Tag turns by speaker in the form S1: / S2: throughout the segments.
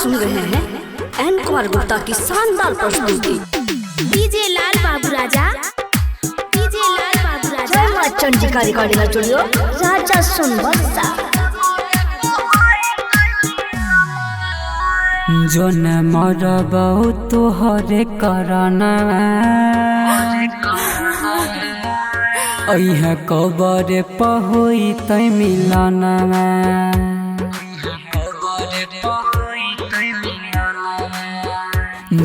S1: सुन रहे हैं एन कुमार गुप्ता की शानदार प्रस्तुति।
S2: डीजे लाल बाबू राजा, डीजे लाल बाबू राजा।
S1: जय मां चंडिका रिकॉर्डिंग स्टूडियो, राजा सोनबरसा।
S3: जो न मरबौ तोहरे करना अइहा कबर पहोई तै मिलना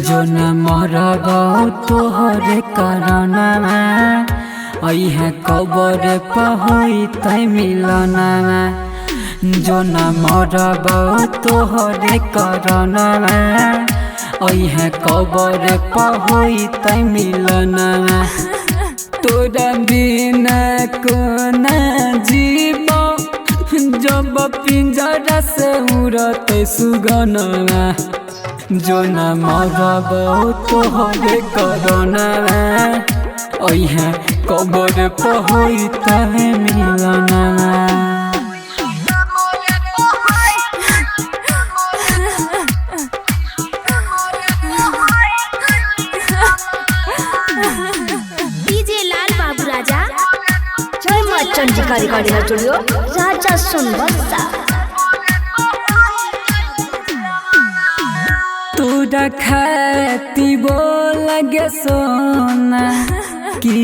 S3: जो न मरबौ तोहरे करना अइहा कबर पहोई तै मिलना जो न मरबौ तोहरे करना अइहा कबर पहोई तै मिलना तोरा बिना कोना जीव जब पिंजरा से उड़ते सुगना जो न मरबौ तोहरे करना अइहा कबर पहोई तै मिलना।
S1: चंडिका रिकॉर्डिंग स्टूडियो, राजा सोनबरसा।
S3: तोरा खाती बोलगे सोना की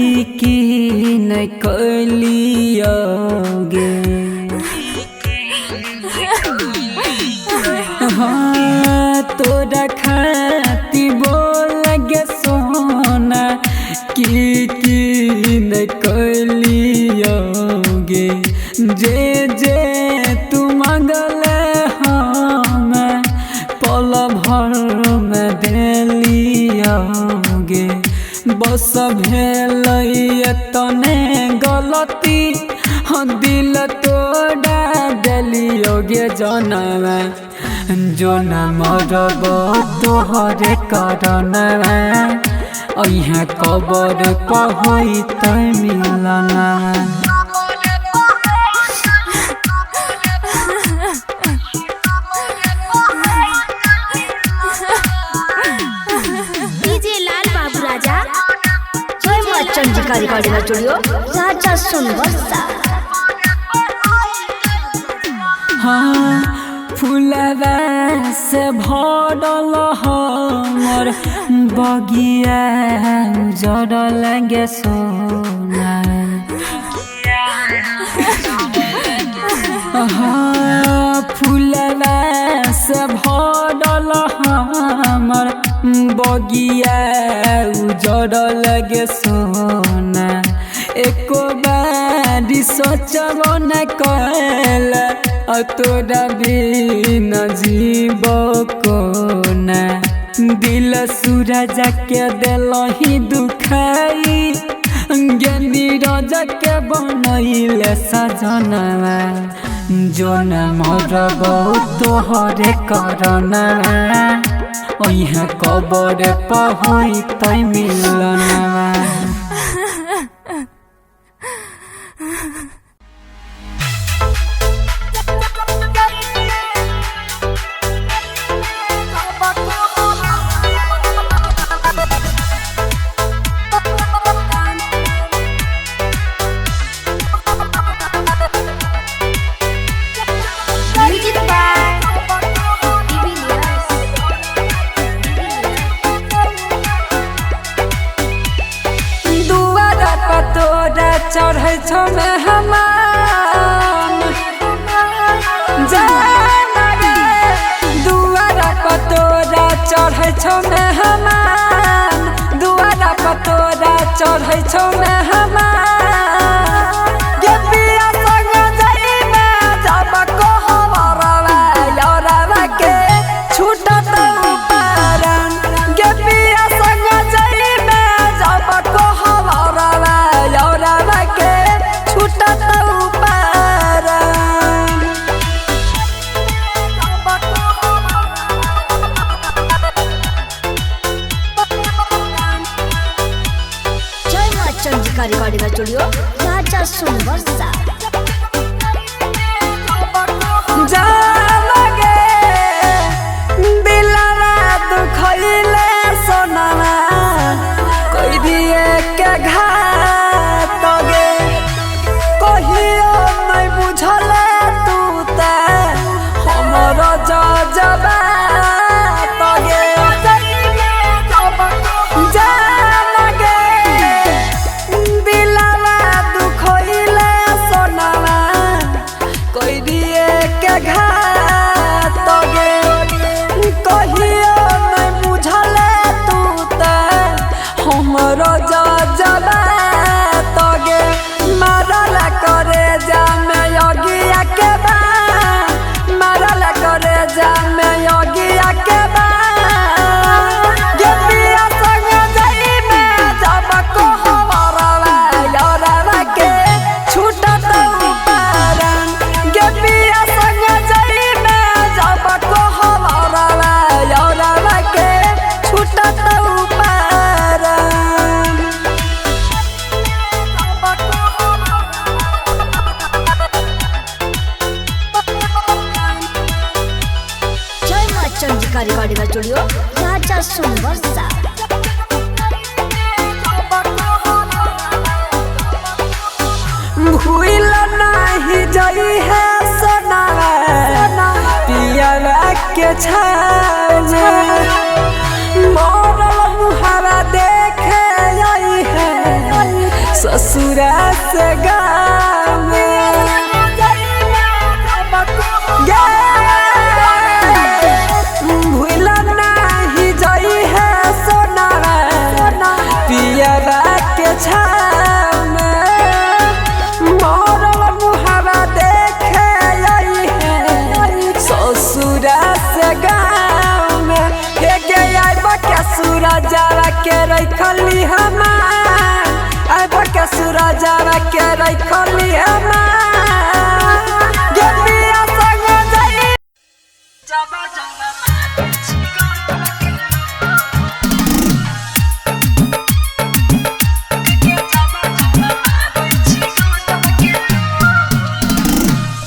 S3: नहीं कलियोगे हाँ तोरा खाती बोलगे सोना की नहीं कलियोगे जे जे तू मंगले हम पल भर में देलियोगे बस भेल तने गलती हाँ दिल तोड़ा देलियोगे जनवा जो न मरबौ तोहरे करना अइहा कबर पहोई तै मिलना।
S2: डीजे लाल बाबू राजा,
S1: जय मां चंडिका रिकॉर्डिंग स्टूडियो, राजा सोनबरसा।
S3: हाँ फूलवा से भरल हमर बगिया उजड़ल गे सोना हाँ फूलवा से भरल हमर बगिया उजड़ल गे सोना एको बारी सोचबो न कल तोरा बिना जीवो कोना दिल सूरज के दिलही दुखाई ज्ञानी राजा के बनैले सजनवा जो न मरबौ तोहरे करना अइहा कबर पहोई तै मिलना। चढ़े छो में हमान जाना रे दुआरा पतोरा चढ़े छो में हमान दुआरा पतोरा चढ़े छो में हमान गे पिया संग जाइबे जब कहबरवा लौरावा के छूटत उपारन गे पिया संग जाइबे जब कहबरवा लौरावा के छूटत उपारन।
S1: जय मां चंडिका रिकॉर्डिंग स्टूडियो, स्टूडियो राजा सुनबरसा।
S3: भूल नहीं जई है सोना पिया के छाने मोरल मुहारा देखे आई है ससुरा से गाँव भूल नहीं जई है सोना पिया के छाने मोरल मुहारा देखे आई है ससुरा से गाँव में के आइब के सूरजावा के रखली हमार आइब के सूरजावा के रखली हमार गेलिया संग जाई जब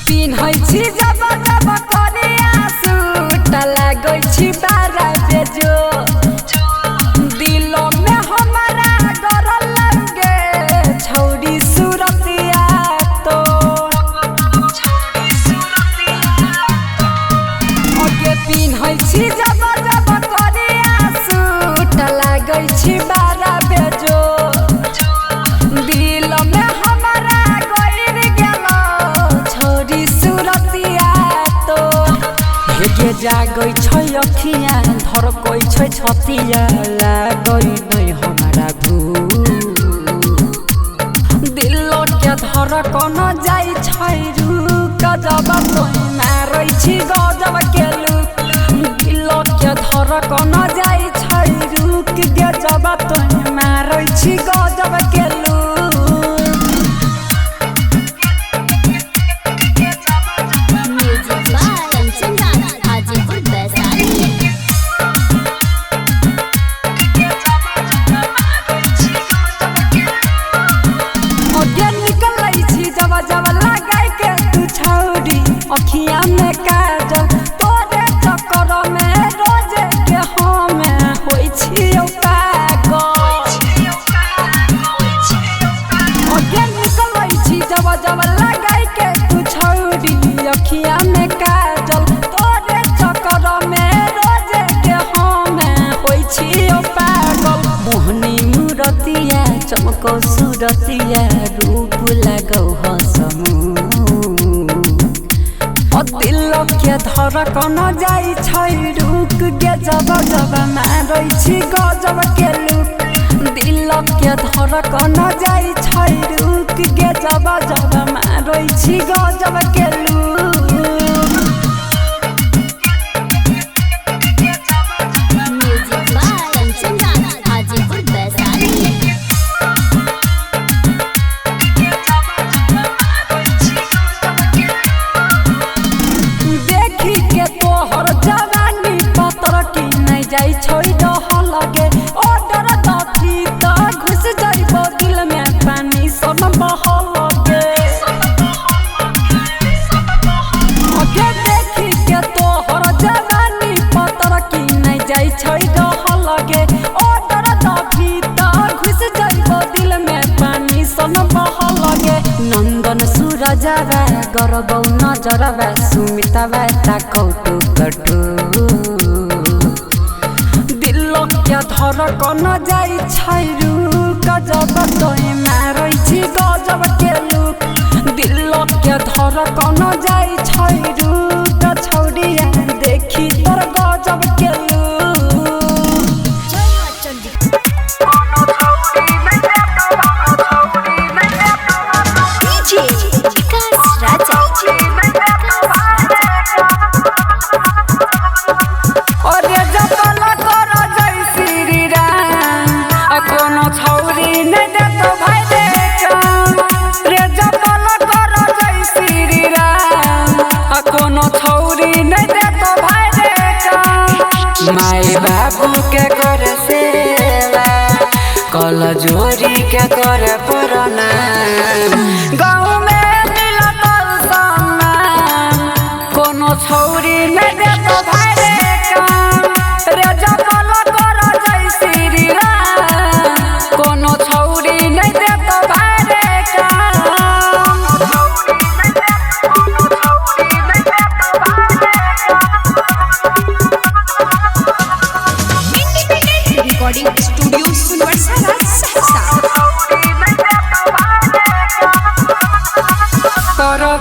S3: पिन्है छी जब जब करिया सूट लागै छी बारा बेजो दिलो में हमारा डर लगे छौरी सुरतिया तो ओके पिन्है छी जब जब करिया सूट लागै छी बारा बेजो दिलो में हमारा गइर गेलो छौरी सुरतिया तो हेगे जागै छै अखिया धरकै छै छतिया लागै नै हमारा भू दिलो के धड़कन जाइ छै रुक जब तोय मारै छी गजब के लुक दिलो के धड़कन जाइ छै रुक गे जब तोय मारै छी गजब के look
S1: music by Kanchan Raj Hajipur Vaishali.
S3: ओगे निकलै छी जब जब लगाई के तू छौरी अखिया में काजल तोरे चक्कर में रोज के हम होई छी पागल ओगे निकलै छी जब जब लगाई के तू छौरी अखिया में काजल तोरे चक्कर में रोज के हम होई छी पागल मोहनी मूरतिया चमको सूरतिया रूप लगौ हसमू दिल के धड़कन जाइ छै रुक गे जब जब मारै छी गजब के लुक दिल के धड़कन जाइ छै रुक गे जब जब मारै छी गजब के look
S1: music by Kanchan Raj Hajipur Vaishali.
S3: देखी के तोहर जवानी पतर की नहीं जाइ छै डह लगे ऑर्डर दथी त घुस जाइबो दिल में पानी सन बह लगे ओके देखी के तोहर जवानी पतर की नहीं जाइ छै डह लगे ऑर्डर दथी त घुस जाइबो दिल में पानी सन बह लगे नंदन सूरजावा गरबौ नजरवा सुमितावा ताकौ टुकटु दिल के धड़कन जाइ छै रुक जब तोय मारै छी गजब के लुक दिल के धड़कन जाइ छै रुक छौरिया देखी तोर गजब के लुक
S1: डीजे विकास राजा।
S3: अरे जपल कर जय श्री राम कोनो छौरी नहीं देतो भाई देखम रे जपल कर जय श्री राम कोनो छौरी नहीं देतो भाई देखम माई बाबू के कर सेवा कल जोरी के कर प्रणाम गाँव में मिलत सम्मान कोनो छौरी नहीं देतो भाई रे काम रे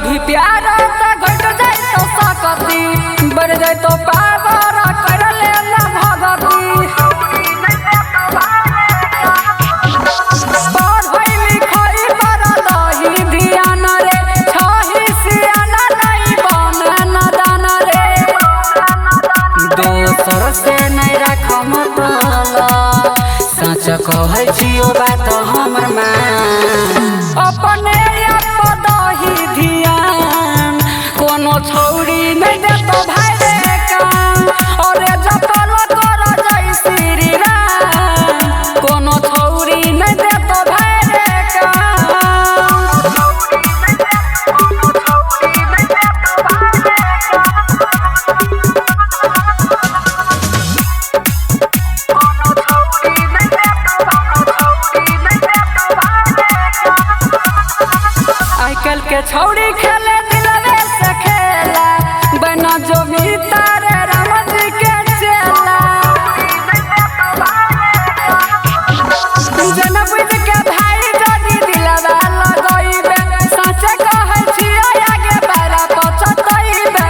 S3: भी प्यार तो घट जाए तो सकती बढ़ जाए तो पावर कर ले ना भगती पढ़ाई लिखाई पर दही ध्यान रे छही सियाना नहीं बने नदान रे दोसर से नहीं रख मतलब सच कहै छियो बात हमर मां अपने दही ध्यान कोनो छौरी नहीं देतो भाई रे काम अरे जपल कर जय श्री राम कोनो छौरी नहीं देतो भाई रे काम आजकल के छौरी खेले दिलवे से खेला बना जो भी तारे राम जी के चेला जना बुझ के भाई जदी दिलवा लगइबे सच कहै छियै आगे बारा पछतइबे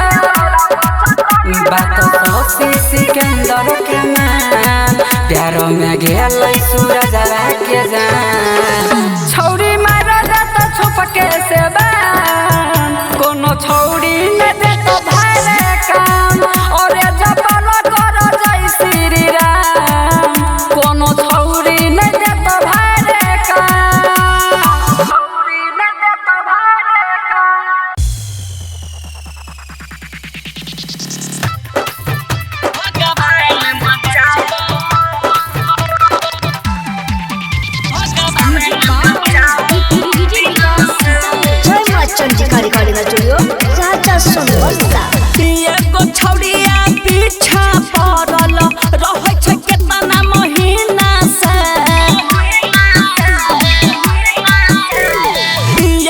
S3: बात सोसी सिकंदर के मान प्यारो में गेलै सूरजवा के जान छौरी मारा त छुपके से बान कोनो छौरी न दे तो भाई रे काम और जपल कर जय श्री राम कोनो छौरी न दे तो भाई रे काम छौरी न दे तो भाई रे काम
S1: जय मां चंडिका रिकॉर्डिंग स्टूडियो राजा सुनबरसा
S3: एगो छौरिया पीछा पड़ल रहै छै केतना महीना से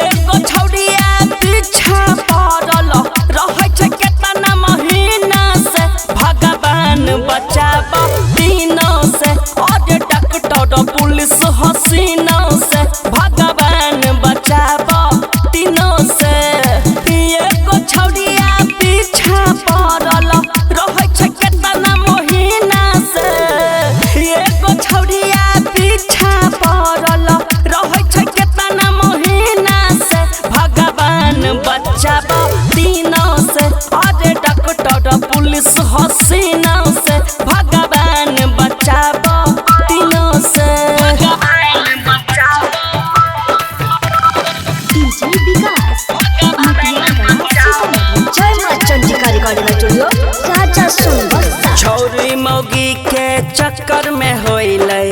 S3: एगो छौरिया पीछा पड़ल रहै छै केतना महीना से भगवान बचाब तीनों से और डॉक्टर पुलिस हसीना से भगवान बचाब तीनों से एगो छौरिया पीछा पड़ल रहै छै केतना महीना से एगो छौरिया पीछा पड़ल रहै छै केतना महीना से भगवान बचाब तीनों से और डॉक्टर पुलिस हसीना से भगवान बचाब तीनों से
S1: जय मां चंडिका रिकॉर्डिंग स्टूडियो राजा सुनबरसा
S3: छौरी मौगी के चक्कर में होइलै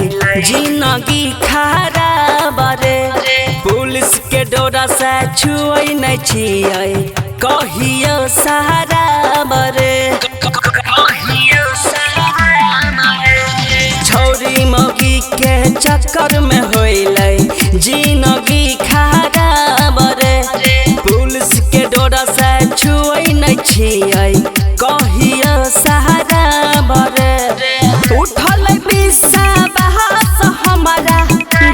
S3: जिंदगी खराब रे पुलिस के डोरा से छुए नहीं छियै कहियो सहारा बरे छौरी मौगी के चक्कर में होइलै जिंदगी खराब रे पुलिस के डोरा से छुए नहीं छियै कहियो सहारा बरे उठल बिस्सा बहास हमारा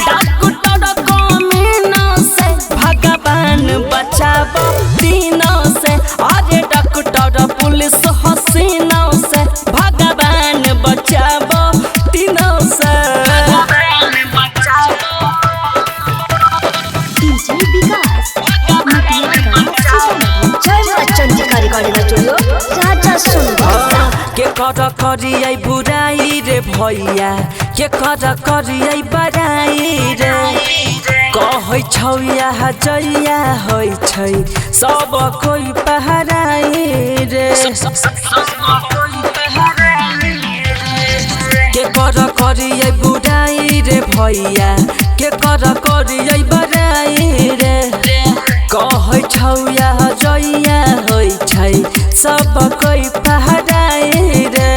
S3: डॉक्टर कमीना से भगवान बचाब तीनों से और डॉक्टर पुलिस हसीना से भगवान बचाब तीनों से
S1: जय मां चंडिका रिकॉर्डिंग स्टूडियो राजा सुनबरसा
S3: के कर करियै बुराई रे भैया के कर करियै बड़ाई रे कहै छौ यहाँ जइया होइ छै सब कोई पहराई रे के कर करियै बुराई रे भैया के कर करियै बड़ाई रे कहै छौ यहाँ जइया होइ छै सब कोई पहराई रे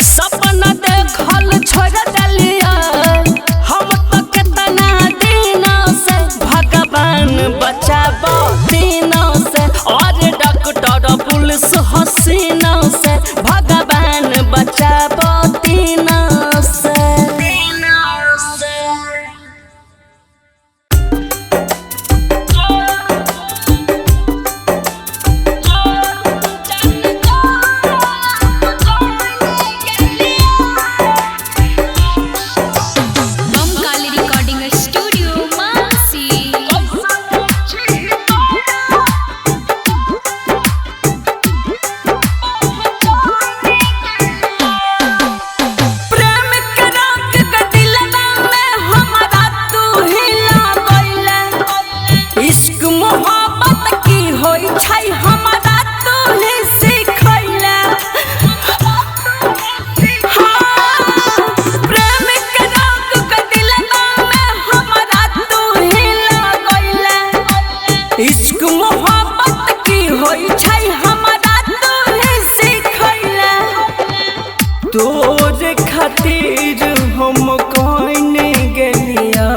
S3: सपना देखल छोड़ देलिया हम तो केतना दिनों से भगवान बचाब तीनों से और डॉक्टर पुलिस हसीना से भगवान बचाब तीनों से मोहब्बत की होई छै हमरा तूने सिखैला प्रेम के रोग के दिलवा में हमरा तू ही लगैला इश्क मोहब्बत की होई छै हमरा तूने सिखैला तोरे खातिर हम कहने गेलिया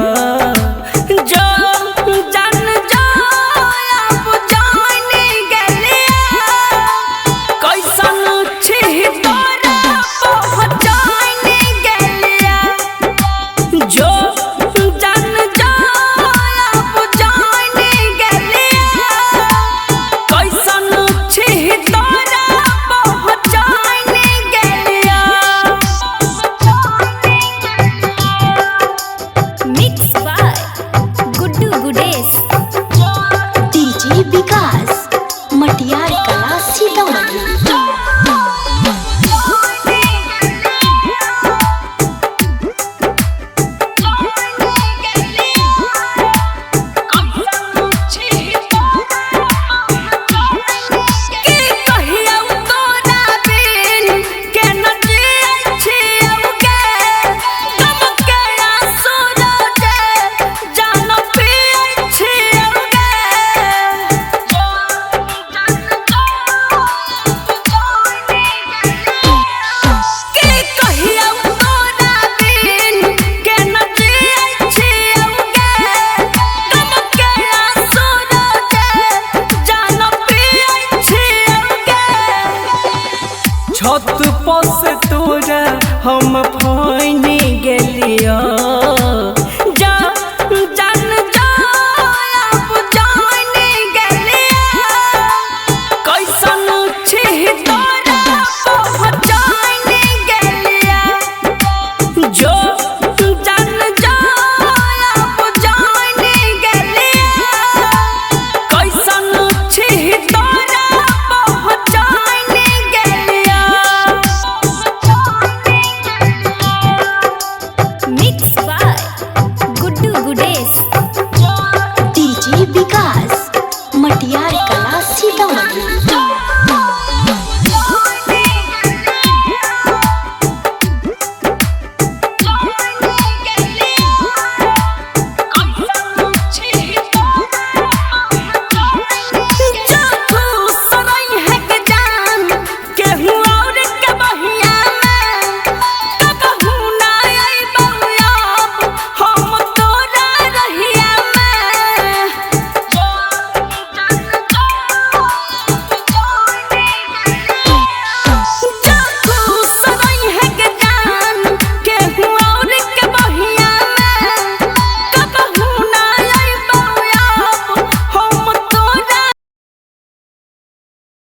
S3: छत पर से तोरा हम फाइन गेलिया जा जान जा अब जान गेलिया कैसन छी तोरा पहचान गेलिया जो जान जा अब जान गेलिया कैसन छी तोरा पहचान गेलिया
S2: mix by Guddu Gudesh
S1: DJ विकास मटियार कला सीतामढ़ी।